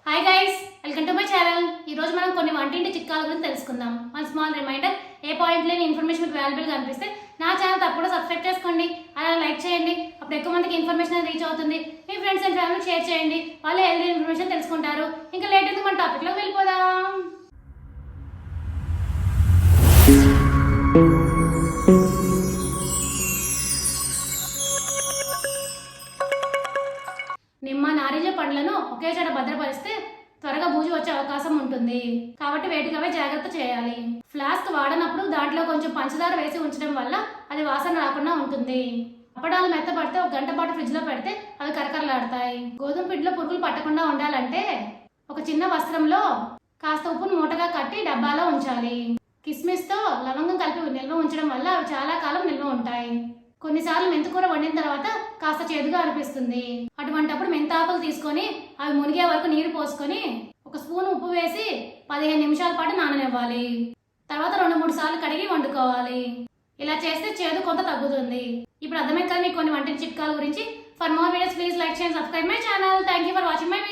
Hi guys, welcome to my channel. ఈ రోజు మనం కొన్ని వంటింటి చిట్కాల గురించి తెలుసుకుందాం. వన్ స్మాల్ రిమైండర్, ఏ పాయింట్ లేని ఇన్ఫర్మేషన్ మీకు వాల్యుబుల్గా అనిపిస్తే నా ఛానల్ తప్పకుండా సబ్స్క్రైబ్ చేసుకోండి, అలా లైక్ చేయండి. అప్పుడు ఎక్కువ మందికి ఇన్ఫర్మేషన్ రీచ్ అవుతుంది. మీ ఫ్రెండ్స్ అండ్ ఫ్యామిలీ షేర్ చేయండి, వాళ్ళు హెల్తీ ఇన్ఫర్మేషన్ తెలుసుకుంటారు. ఇంకా లేట్ ఎందుకు మన టాపిక్లోకి వెళ్ళిపోదాం. నిమ్మ, నారింజ పండ్లను ఒకే చోట భద్రపరిస్తే త్వరగా బూజు వచ్చే అవకాశం ఉంటుంది. కాబట్టి వేటికవే జాగ్రత్త చేయాలి. ఫ్లాస్క్ వాడనప్పుడు దాంట్లో కొంచెం పంచదార వేసి ఉంచడం వల్ల అది వాసన రాకుండా ఉంటుంది. అప్పడాలు మెత్తపడితే ఒక గంట పాటు ఫ్రిడ్జ్ లో పెడితే అవి కరకరలాడతాయి. గోధుమ పిండిలో పురుగులు పట్టకుండా ఉండాలంటే ఒక చిన్న వస్త్రంలో కాస్త ఉప్పును మూటగా కట్టి డబ్బాలో ఉంచాలి. కిస్మిస్ తో లవంగం కలిపి నిల్వ ఉంచడం వల్ల అవి చాలా కాలం నిల్వ ఉంటాయి. కొన్నిసార్లు మెంతికూర వండిన తర్వాత కాస్త చేదుగా అనిపిస్తుంది. అటువంటప్పుడు మెంతాకులు తీసుకొని అవి మునిగే వరకు నీరు పోసుకొని ఒక స్పూన్ ఉప్పు వేసి 15 నిమిషాల పాటు నాననివ్వాలి. తర్వాత 2-3 సార్లు కడిగి వండుకోవాలి. ఇలా చేస్తే చేదు కొంత తగ్గుతుంది. ఇప్పుడు అర్థమైంది కదా మీకు కొన్ని వంటింటి చిట్కాల గురించి. For more videos please like చేయండి, subscribe my channel. Thank you for watching my